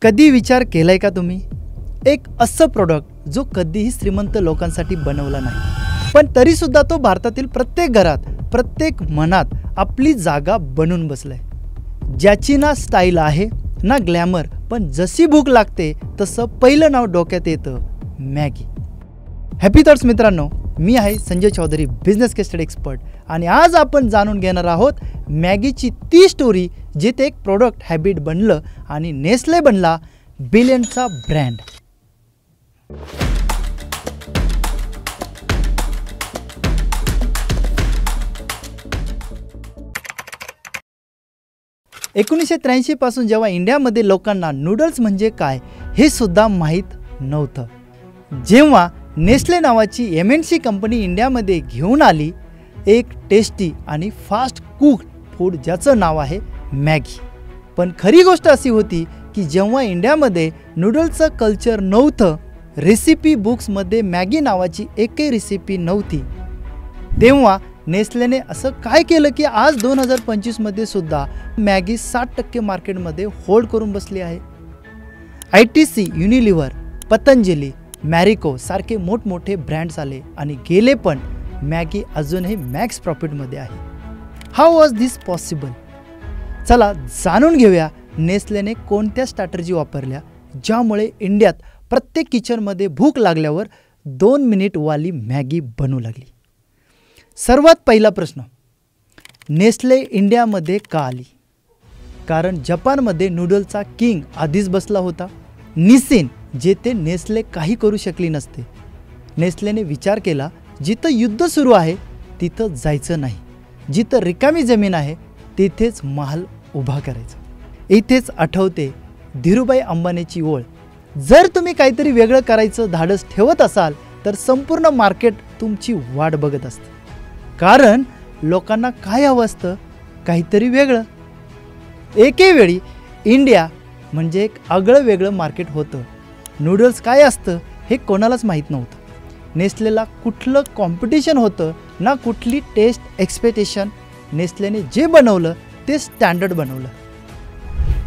कधी विचार केलाय का तुम्ही, एक असं प्रोडक्ट जो कधीही श्रीमंत लोकांसाठी बनवला नाही, पण तरीसुद्धा तो भारतातील प्रत्येक घरात, प्रत्येक मनात आपली जागा बनून बसलाय, ज्याची ना स्टाईल आहे ना ग्लॅमर, पण जशी भूक लागते तसं पहिलं नाव डोक्यात येतं, मॅगी. हॅपी थॉट्स मित्रांनो, मी आहे संजय चौधरी, बिझनेस केस्टेड एक्सपर्ट, आणि आज आपण जाणून घेणार आहोत मॅगीची ती स्टोरी जिथे एक प्रोडक्ट हॅबिट बनलं आणि नेस्ले बनला बिलियनचा ब्रँड. (1983) पासून जेव्हा इंडियामध्ये लोकांना नूडल्स म्हणजे काय हे सुद्धा माहीत नव्हतं, जेव्हा नेस्ले नावाची MNC कंपनी इंडियामध्ये घेऊन आली एक टेस्टी आणि फास्ट कुक्ड फूड ज्याचं नाव आहे मॅगी. पण खरी गोष्ट अशी होती की जेव्हा इंडियामध्ये नूडल्सचं कल्चर नव्हतं, रेसिपी बुक्समध्ये मॅगी नावाची एकही रेसिपी नव्हती, तेव्हा नेस्लेने असं काय केलं की आज 2025 मध्ये सुद्धा मॅगी 60% मार्केटमध्ये होल्ड करून बसली आहे. ITC, युनिलिव्हर, पतंजली, मॅरिको सारखे मोठमोठे ब्रँड्स आले आणि गेले, पण मॅगी अजूनही मॅक्स प्रॉफिटमध्ये आहे. How was this possible? चला जाणून घेऊया नेस्लेने कोणत्या स्ट्रॅटर्जी वापरल्या ज्यामुळे इंडियात प्रत्येक किचनमध्ये भूक लागल्यावर 2 मिनिटवाली मॅगी बनू लागली. सर्वात पहिला प्रश्न, नेस्ले इंडियामध्ये का आली? कारण जपानमध्ये नूडल्सचा किंग आधीच बसला होता, निसिन, जेथे नेस्ले काही करू शकली नसते. नेस्लेने विचार केला, जिथं युद्ध सुरू आहे तिथं जायचं नाही, जिथं रिकामी जमीन आहे तिथेच महाल उभा करायचा. इथेच आठवते धीरूभाई अंबानीची ओळ, जर तुम्ही काहीतरी वेगळं करायचं धाडस ठेवत असाल तर संपूर्ण मार्केट तुमची वाट बघत असते, कारण लोकांना काय हवं असतं, काहीतरी वेगळं. एके वेळी इंडिया म्हणजे एक आगळं वेगळं मार्केट होतं. नूडल्स काय असतं हे कोणालाच माहीत नव्हतं. नेस्लेला कुठलं कॉम्पिटिशन होतं ना कुठली टेस्ट एक्सपेक्टेशन. नेस्लेने जे बनवलं ते स्टँडर्ड बनवलं.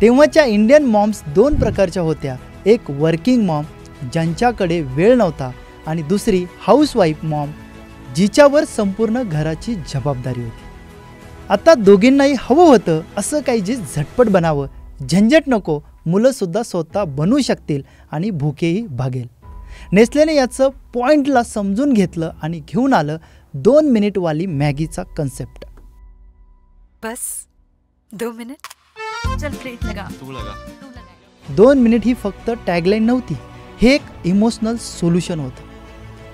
तेव्हाच्या इंडियन मॉम्स 2 प्रकारच्या होत्या, एक वर्किंग मॉम ज्यांच्याकडे वेळ नव्हता आणि दुसरी हाऊसवाईफ मॉम जिच्यावर संपूर्ण घराची जबाबदारी होती. आता दोघींनाही हवं होतं असं काही जे झटपट बनावं, झंझट नको, मुलंसुद्धा स्वतः बनवू शकतील आणि भूकेही भागेल. नेस्लेने याचं पॉईंटला समजून घेतलं आणि घेऊन आलं 2 मिनिटवाली मॅगीचा कन्सेप्ट. बस 2 मिनिट, चल प्लेट लगा, तू लगा. 2 मिनिट ही फक्त टॅगलाईन नव्हती, हे एक इमोशनल सोल्युशन होतं.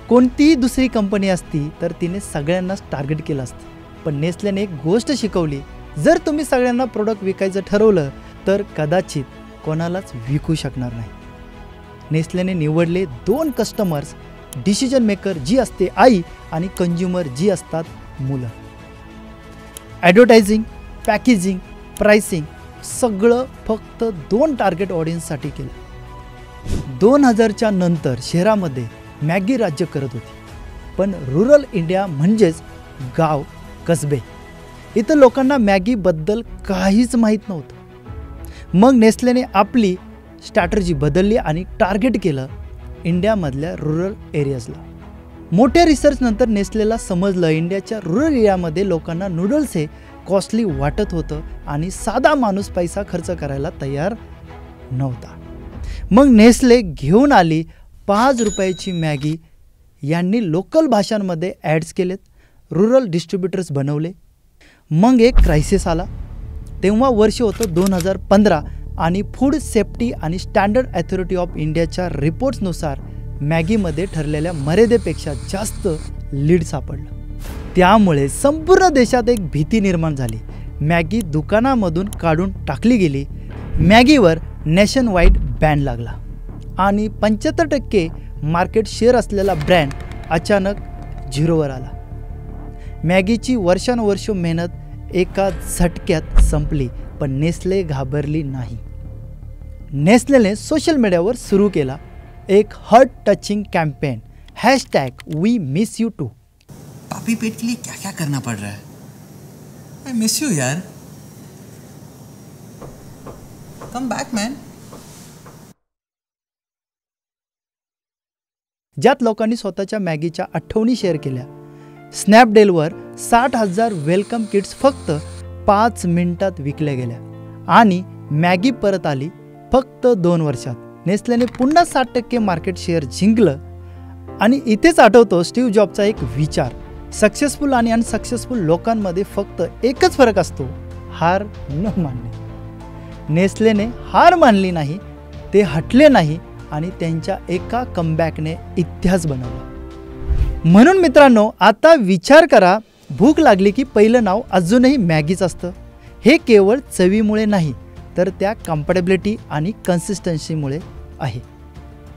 कोणतीही दुसरी कंपनी असती तर तिने सगळ्यांनाच टार्गेट केलं असतं, पण नेस्लेने एक गोष्ट शिकवली, जर तुम्ही सगळ्यांना प्रोडक्ट विकायचं ठरवलं तर कदाचित कोणालाच विकू शकणार नाही. नेस्लेने निवडले 2 कस्टमर्स, डिसिजन मेकर जी असते आई आणि कंझ्युमर जी असतात मुलं. ॲडव्हर्टायझिंग, पॅकेजिंग, प्राइसिंग सगळं फक्त 2 टार्गेट ऑडियन्ससाठी केलं. 2000च्या नंतर शहरामध्ये मॅगी राज्य करत होती, पण रुरल इंडिया म्हणजेच गाव, कसबे, इथं लोकांना मॅगीबद्दल काहीच माहीत नव्हतं. मग नेस्लेने आपली स्ट्रॅटर्जी बदलली आणि टार्गेट केलं इंडियामधल्या रुरल एरियाजला. मोठ्या रिसर्चनंतर नेस्लेला समजलं इंडियाच्या रुरल एरियामध्ये लोकांना नूडल्स हे कॉस्टली वाटत होतं आणि साधा माणूस पैसा खर्च करायला तयार नव्हता. मग नेस्ले घेऊन आली 5 रुपयाची मॅगी. यांनी लोकल भाषांमध्ये ॲड्स केलेत, रुरल डिस्ट्रीब्युटर्स बनवले. मग एक क्रायसिस आला. तेव्हा वर्ष होतं 2015 आणि फूड सेफ्टी आणि स्टँडर्ड अथॉरिटी ऑफ इंडियाच्या रिपोर्ट्सनुसार मॅगीमध्ये ठरलेल्या मर्यादेपेक्षा जास्त लीड सापडलं. त्यामुळे संपूर्ण देशात एक भीती निर्माण झाली. मॅगी दुकानामधून काढून टाकली गेली. मॅगीवर नॅशन वाईड बॅन लागला आणि 75% मार्केट शेअर असलेला ब्रँड अचानक झिरोवर आला. मॅगीची वर्षानुवर्ष मेहनत एका झटक्यात संपली, पण नेस्ले घाबरली नाही. नेस्लेने सोशल मीडियावर सुरू केला एक हार्ट टचिंग कैंपेन #WeMissYou2। पापी पेट के लिए क्या क्या करना पड़ रहा है। आई मिस यू यार, कम बैक मैन। ज्यात लोकांनी स्वतःच्या मॅगीच्या आठवणी शेअर केल्या. स्नॅपडीलवर 60,000 वेलकम किट्स फक्त 5 मिनिटात विकल्या गेल्या आणि मॅगी परत आली फक्त 2 वर्षात. नेस्लेने पुन्हा 60% मार्केट शेअर जिंकलं. आणि इथेच आठवतो स्टीव्ह जॉबचा एक विचार, सक्सेसफुल आणि अनसक्सेसफुल लोकांमध्ये फक्त एकच फरक असतो, हार न मानणे. नेस्लेने हार मानली नाही, ते हटले नाही आणि त्यांच्या एका कमबॅकने इतिहास बनवला. म्हणून मित्रांनो, आता विचार करा, भूक लागली की पहिलं नाव अजूनही मॅगीच असतं. हे केवळ चवीमुळे नाही तर त्या कम्फर्टेबिलिटी आणि कन्सिस्टन्सीमुळे आहे.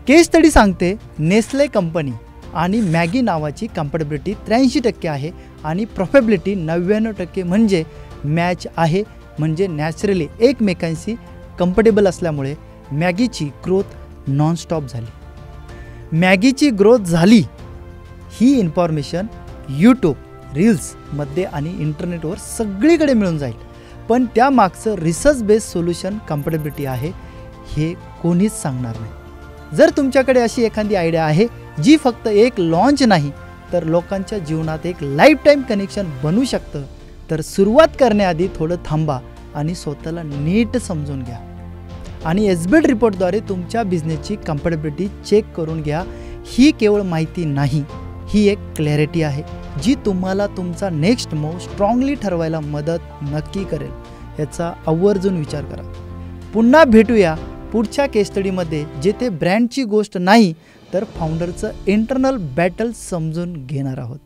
केस स्टडी सांगते नेस्ले कंपनी आणि मॅगी नावाची कम्फर्टेबिलिटी 83% आहे आणि प्रॉफिटेबिलिटी 99%. म्हणजे मॅच आहे. म्हणजे नॅचरली एकमेकांशी कम्फर्टेबल असल्यामुळे मॅगीची ग्रोथ नॉनस्टॉप झाली. मॅगीची ग्रोथ झाली ही इन्फॉर्मेशन यूट्यूब, रील्समध्ये आणि इंटरनेटवर सगळीकडे मिळून जाईल. पण त्यामागचं रिसर्च बेस्ड सोल्युशन कम्फर्टेबिलिटी आहे हे कोणीच सांगणार नाही. जर तुमच्याकडे अशी एखादी आयडिया आहे जी फक्त एक लॉन्च नाही तर लोकांच्या जीवनात एक लाईफ टाईम कनेक्शन बनू शकतं, तर सुरुवात करण्याआधी थोडं थांबा आणि स्वतःला नीट समजून घ्या आणि एसबीड रिपोर्टद्वारे तुमच्या बिझनेसची कम्फर्टेबिलिटी चेक करून घ्या. ही केवळ माहिती नाही, ही एक क्लॅरिटी आहे जी तुम्हाला तुमचा नेक्स्ट मूव्ह स्ट्रॉंगली ठरवायला मदत नक्की करेल. याचा आवर्जून विचार करा. पुन्हा भेटूया पुढच्या केस स्टडीमध्ये, जेथे ब्रँडची गोष्ट नाही तर फाउंडरचं इंटरनल बॅटल समजून घेणार आहोत.